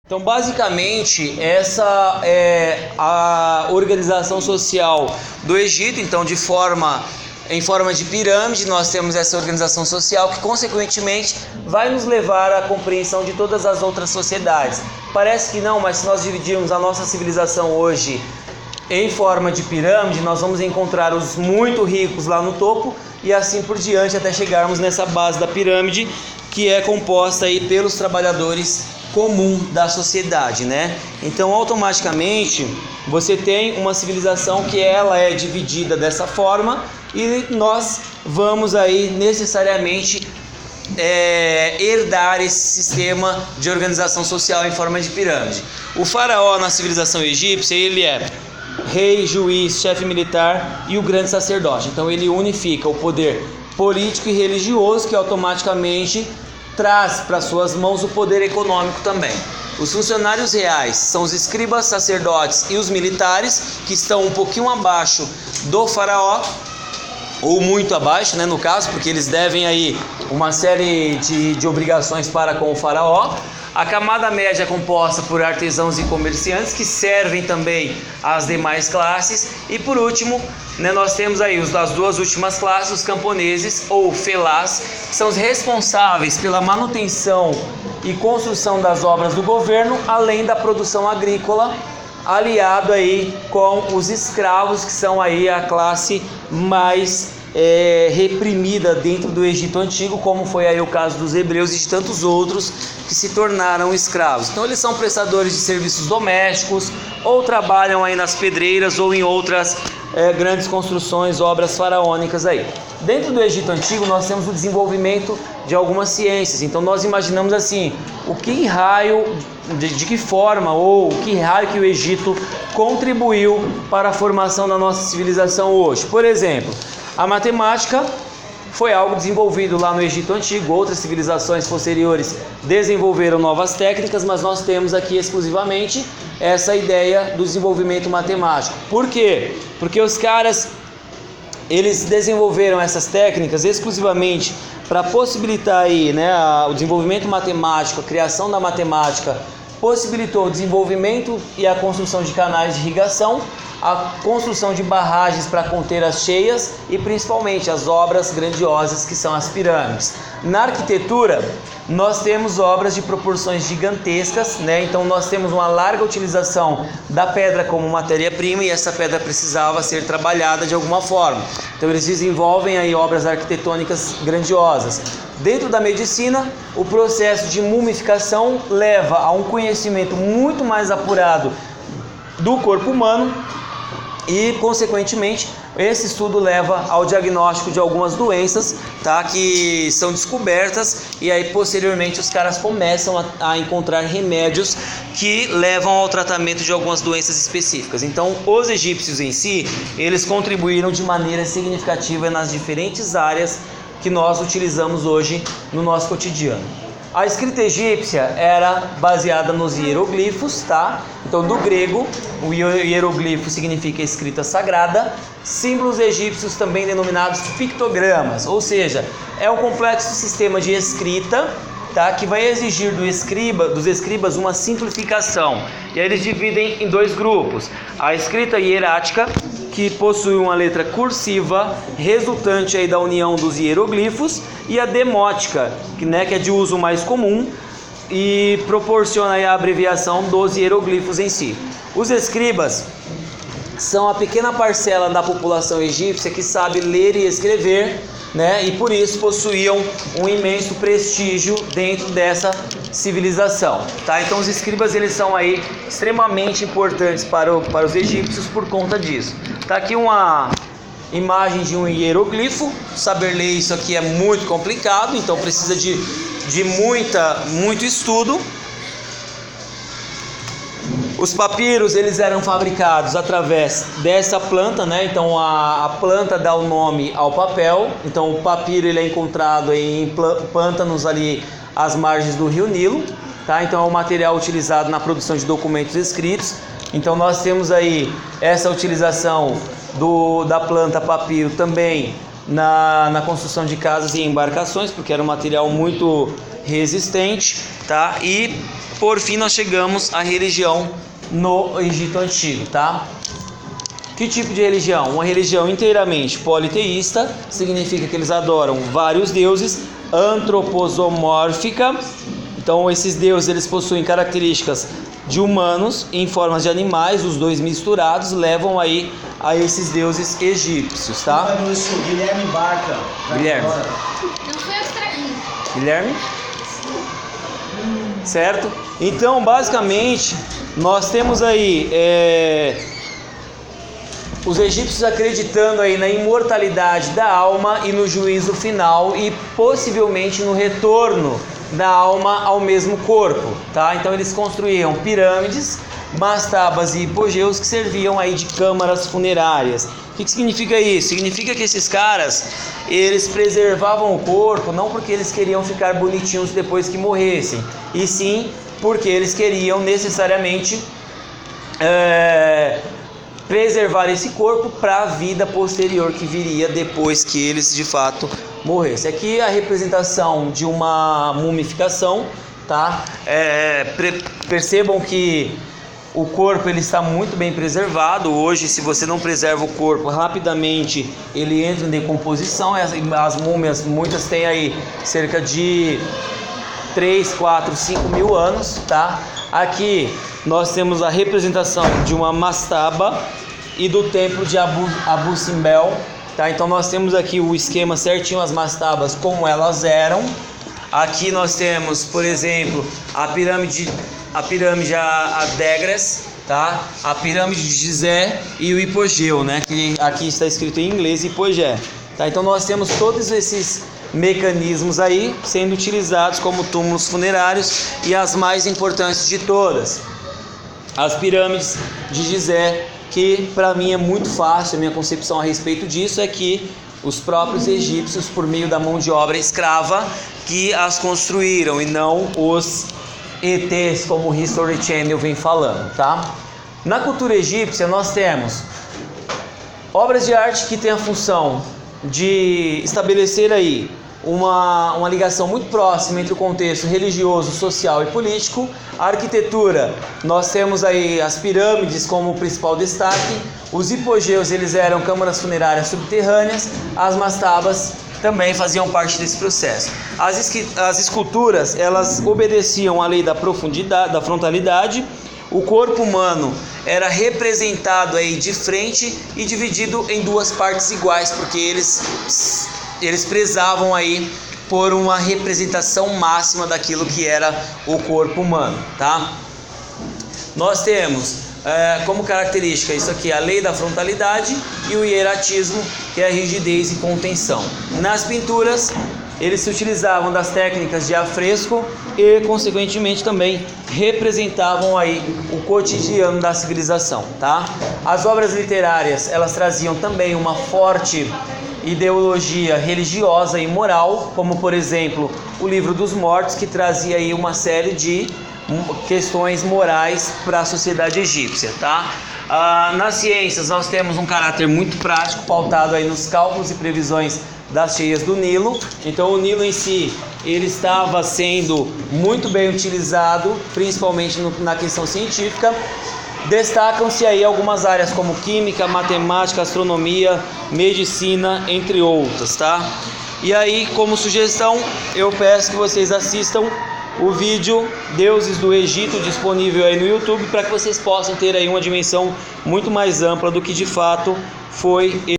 Então, basicamente, essa é a organização social do Egito. Então, em forma de pirâmide, nós temos essa organização social que, consequentemente, vai nos levar à compreensão de todas as outras sociedades. Parece que não, mas se nós dividirmos a nossa civilização hoje em forma de pirâmide, nós vamos encontrar os muito ricos lá no topo e assim por diante até chegarmos nessa base da pirâmide, que é composta aí pelos trabalhadores comum da sociedade, né? Então, automaticamente, você tem uma civilização que ela é dividida dessa forma e nós vamos aí necessariamente herdar esse sistema de organização social em forma de pirâmide. O faraó na civilização egípcia, ele é rei, juiz, chefe militar e o grande sacerdote. Então, ele unifica o poder político e religioso, que automaticamente traz para suas mãos o poder econômico também. Os funcionários reais são os escribas, sacerdotes e os militares, que estão um pouquinho abaixo do faraó, ou muito abaixo, né, no caso, porque eles devem aí uma série de obrigações para com o faraó. A camada média é composta por artesãos e comerciantes, que servem também às demais classes. E por último, né, nós temos aí as duas últimas classes, os camponeses ou felás, que são os responsáveis pela manutenção e construção das obras do governo, além da produção agrícola, aliado aí com os escravos, que são aí a classe mais reprimida dentro do Egito Antigo, como foi aí o caso dos hebreus e de tantos outros que se tornaram escravos. Então, eles são prestadores de serviços domésticos, ou trabalham aí nas pedreiras ou em outras grandes construções, obras faraônicas aí. Dentro do Egito Antigo, nós temos o desenvolvimento de algumas ciências. Então, nós imaginamos assim, de que forma ou que raio que o Egito contribuiu para a formação da nossa civilização hoje. Por exemplo, a matemática foi algo desenvolvido lá no Egito Antigo. Outras civilizações posteriores desenvolveram novas técnicas, mas nós temos aqui exclusivamente essa ideia do desenvolvimento matemático. Por quê? Porque os caras, eles desenvolveram essas técnicas exclusivamente para possibilitar aí, né, o desenvolvimento matemático, a criação da matemática possibilitou o desenvolvimento e a construção de canais de irrigação, a construção de barragens para conter as cheias e principalmente as obras grandiosas que são as pirâmides. Na arquitetura, nós temos obras de proporções gigantescas, né? Então nós temos uma larga utilização da pedra como matéria-prima e essa pedra precisava ser trabalhada de alguma forma. Então eles desenvolvem aí obras arquitetônicas grandiosas. Dentro da medicina, o processo de mumificação leva a um conhecimento muito mais apurado do corpo humano e, consequentemente, esse estudo leva ao diagnóstico de algumas doenças, tá, que são descobertas e aí posteriormente os caras começam a encontrar remédios que levam ao tratamento de algumas doenças específicas. Então, os egípcios em si, eles contribuíram de maneira significativa nas diferentes áreas que nós utilizamos hoje no nosso cotidiano. A escrita egípcia era baseada nos hieroglifos, tá? Então, do grego, o hieroglifo significa escrita sagrada. Símbolos egípcios também denominados pictogramas, ou seja, é um complexo sistema de escrita, tá, que vai exigir dos escribas uma simplificação. E aí eles dividem em dois grupos: a escrita hierática, que possui uma letra cursiva resultante aí da união dos hieroglifos, e a demótica, que é de uso mais comum e proporciona aí a abreviação dos hieroglifos em si. Os escribas são a pequena parcela da população egípcia que sabe ler e escrever, né? E por isso possuíam um imenso prestígio dentro dessa civilização, tá? Então os escribas, eles são aí extremamente importantes para os egípcios por conta disso. Tá aqui uma imagem de um hieroglifo. Saber ler isso aqui é muito complicado, então precisa de muito estudo. Os papiros, eles eram fabricados através dessa planta, né? Então a planta dá o nome ao papel. Então o papiro, ele é encontrado em pântanos ali às margens do rio Nilo, tá? Então é o material utilizado na produção de documentos escritos. Então nós temos aí essa utilização da planta papiro também na construção de casas e embarcações, porque era um material muito resistente, tá? E por fim nós chegamos à religião no Egito Antigo, tá? Que tipo de religião? Uma religião inteiramente politeísta, significa que eles adoram vários deuses, antroposomórfica. Então esses deuses eles possuem características de humanos em formas de animais, os dois misturados levam aí a esses deuses egípcios, tá? Guilherme Barca. Guilherme. Não foi eu que traí. Guilherme? Certo? Então, basicamente, nós temos aí os egípcios acreditando aí na imortalidade da alma e no juízo final e possivelmente no retorno da alma ao mesmo corpo, tá? Então eles construíam pirâmides, mastabas e hipogeus que serviam aí de câmaras funerárias. O que significa isso? Significa que esses caras, eles preservavam o corpo não porque eles queriam ficar bonitinhos depois que morressem, e sim porque eles queriam necessariamente preservar esse corpo para a vida posterior que viria depois que eles de fato morressem. Aqui a representação de uma mumificação, tá? Percebam que o corpo ele está muito bem preservado. Hoje, se você não preserva o corpo, rapidamente ele entra em decomposição. As múmias, muitas têm aí cerca de 3, 4, 5 mil anos, tá? Aqui nós temos a representação de uma mastaba e do templo de Abu Simbel, tá? Então nós temos aqui o esquema certinho, as mastabas como elas eram. Aqui nós temos, por exemplo, a pirâmide Adegres, tá? A pirâmide de Gizé e o hipogeu, né? Que aqui está escrito em inglês hipogé, tá? Então nós temos todos esses mecanismos aí sendo utilizados como túmulos funerários, e as mais importantes de todas, as pirâmides de Gizé, que para mim é muito fácil. A minha concepção a respeito disso é que os próprios egípcios, por meio da mão de obra escrava, que as construíram, e não os ETs, como o History Channel vem falando, tá? Na cultura egípcia nós temos obras de arte que têm a função de estabelecer aí uma ligação muito próxima entre o contexto religioso, social e político. A arquitetura, nós temos aí as pirâmides como o principal destaque. Os hipogeus, eles eram câmaras funerárias subterrâneas. As mastabas também faziam parte desse processo. As esculturas, elas obedeciam à lei da profundidade, da frontalidade. O corpo humano era representado aí de frente e dividido em duas partes iguais, porque eles prezavam aí por uma representação máxima daquilo que era o corpo humano, tá? Nós temos como característica isso aqui, a lei da frontalidade, e o hieratismo, que é a rigidez e contenção. Nas pinturas, eles se utilizavam das técnicas de afresco e, consequentemente, também representavam aí o cotidiano da civilização, tá? As obras literárias, elas traziam também uma forte ideologia religiosa e moral, como, por exemplo, o Livro dos Mortos, que trazia aí uma série de questões morais para a sociedade egípcia, tá? Nas ciências nós temos um caráter muito prático, pautado aí nos cálculos e previsões das cheias do Nilo. Então o Nilo em si, ele estava sendo muito bem utilizado, principalmente na questão científica. Destacam-se aí algumas áreas como química, matemática, astronomia, medicina, entre outras, tá? E aí, como sugestão, eu peço que vocês assistam o vídeo Deuses do Egito, disponível aí no YouTube, para que vocês possam ter aí uma dimensão muito mais ampla do que de fato foi